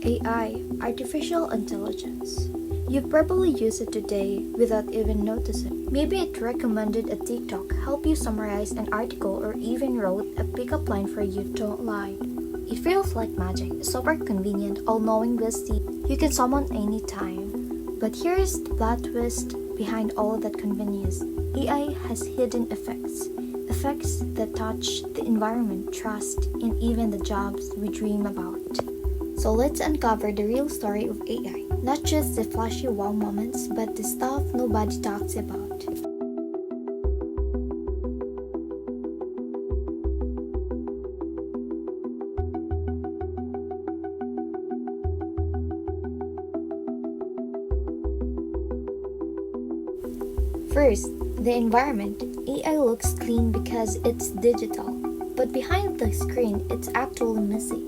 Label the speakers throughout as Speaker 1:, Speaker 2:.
Speaker 1: AI, artificial intelligence. You've probably used it today without even noticing. Maybe it recommended a TikTok, helped you summarize an article, or even wrote a pickup line for you. Don't lie. It feels like magic, super convenient, all-knowing bestie you can summon anytime. But here's the plot twist behind all that convenience. AI has hidden effects. Effects that touch the environment, trust, and even the jobs we dream about. So let's uncover the real story of AI. Not just the flashy wow moments, but the stuff nobody talks about. First, the environment. AI looks clean because it's digital, but behind the screen, it's actually messy.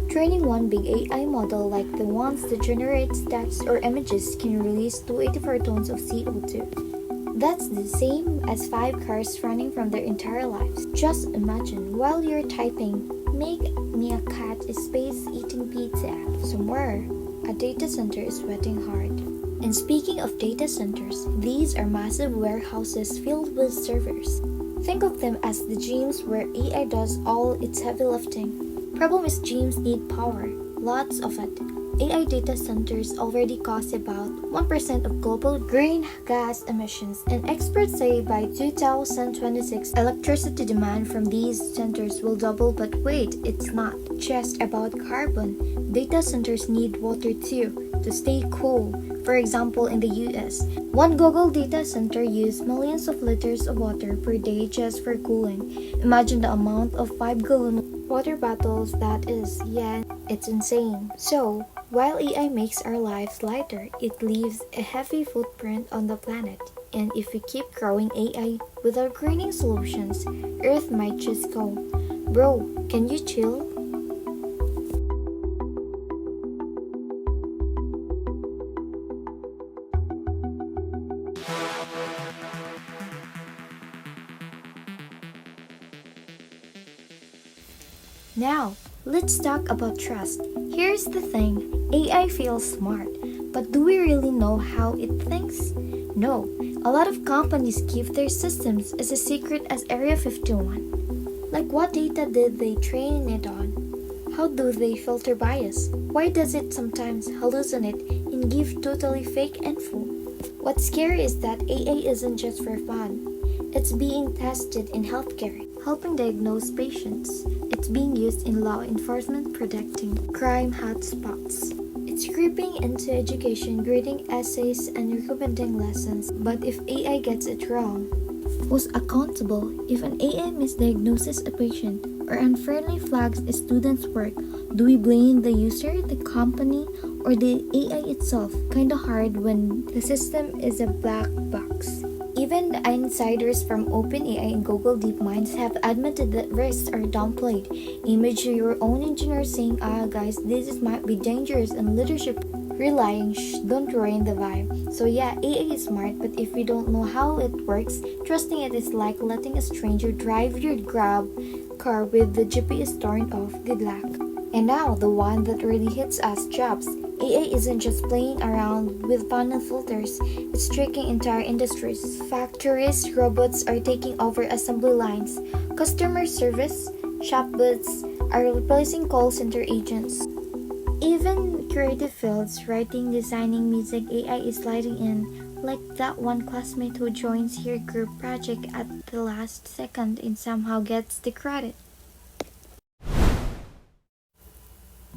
Speaker 1: Training one big AI model like the ones that generates text or images can release 284 tons of CO2. That's the same as 5 cars running from their entire lives. Just imagine, while you're typing, make me a cat is space eating pizza. Somewhere, a data center is sweating hard. And speaking of data centers, these are massive warehouses filled with servers. Think of them as the gyms where AI does all its heavy lifting. Problem is gyms need power, lots of it. AI data centers already cause about 1% of global greenhouse gas emissions, and experts say by 2026, electricity demand from these centers will double. But wait, it's not just about carbon. Data centers need water too, to stay cool. For example, in the US, one Google data center used millions of liters of water per day just for cooling. Imagine the amount of 5-gallon water bottles that is. Yeah, it's insane. So, while AI makes our lives lighter, it leaves a heavy footprint on the planet. And if we keep growing AI without greening solutions, Earth might just go, "Bro, can you chill?" Now, let's talk about trust. Here's the thing, AI feels smart, but do we really know how it thinks? No, a lot of companies keep their systems as a secret as Area 51. Like, what data did they train it on? How do they filter bias? Why does it sometimes hallucinate and give totally fake info? What's scary is that AI isn't just for fun. It's being tested in healthcare, helping diagnose patients. It's being used in law enforcement, protecting crime hotspots. It's creeping into education, grading essays, and recommending lessons. But if AI gets it wrong, who's accountable? If an AI misdiagnoses a patient or unfairly flags a student's work, do we blame the user, the company, or the AI itself? Kinda hard when the system is a black box. Even the insiders from OpenAI and Google DeepMind have admitted that risks are downplayed. Imagine your own engineer saying, guys, this might be dangerous, and leadership relying, don't ruin the vibe. So yeah, AI is smart, but if we don't know how it works, trusting it is like letting a stranger drive your Grab car with the GPS turned off. Good luck. And now, the one that really hits us, jobs. AI isn't just playing around with fun and filters, it's tricking entire industries. Factories, robots are taking over assembly lines. Customer service, chatbots are replacing call center agents. Even creative fields, writing, designing, music, AI is sliding in, like that one classmate who joins your group project at the last second and somehow gets the credit.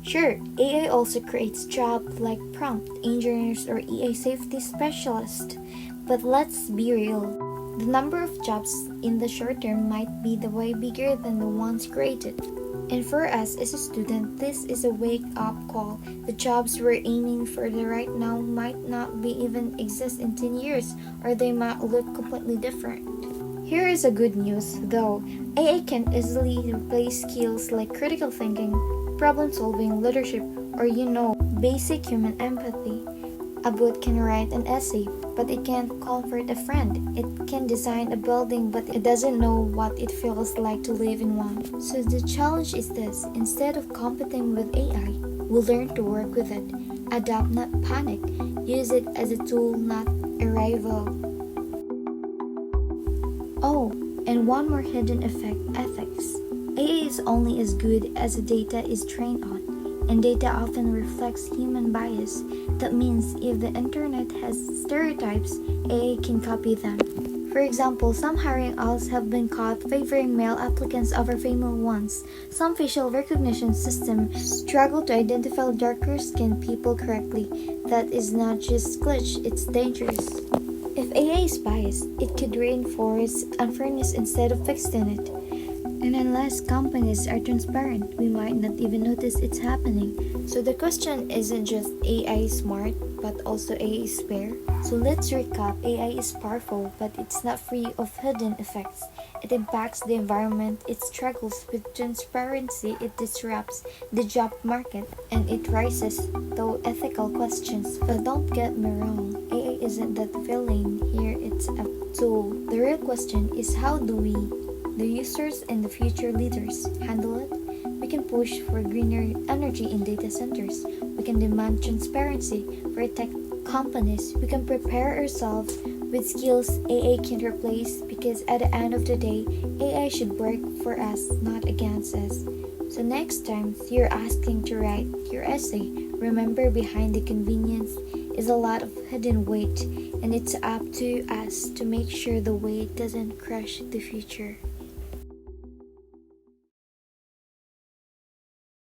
Speaker 1: Sure, AI also creates jobs like prompt engineers or AI safety specialists, but let's be real. The number of jobs in the short term might be way bigger than the ones created. And for us as a student, this is a wake-up call. The jobs we're aiming for right now might not be even exist in 10 years, or they might look completely different. Here is a good news, though. AI can easily replace skills like critical thinking, problem solving, leadership, or basic human empathy. A bot can write an essay, but it can't comfort a friend. It can design a building, but it doesn't know what it feels like to live in one. So the challenge is this: instead of competing with AI, We learn to work with it, adapt, not panic, use it as a tool, not a rival. Oh, and one more hidden effect, ethics. AI is only as good as the data is trained on, and data often reflects human bias. That means if the internet has stereotypes, AI can copy them. For example, some hiring ads have been caught favoring male applicants over female ones. Some facial recognition systems struggle to identify darker skinned people correctly. That is not just glitch, it's dangerous. If AI is biased, it could reinforce unfairness instead of fixing it. And unless companies are transparent, we might not even notice it's happening. So the question isn't just AI is smart, but also AI is fair. So let's recap. AI is powerful, but it's not free of hidden effects. It impacts the environment, it struggles with transparency, it disrupts the job market, and it raises though ethical questions. But don't get me wrong, AI isn't that villain here, it's a tool. The real question is how do we, the users and the future leaders, handle it? We can push for greener energy in data centers. We can demand transparency for tech companies. We can prepare ourselves with skills AI can replace, because at the end of the day, AI should work for us, not against us. So next time you're asking to write your essay, remember behind the convenience is a lot of hidden weight, and it's up to us to make sure the weight doesn't crush the future.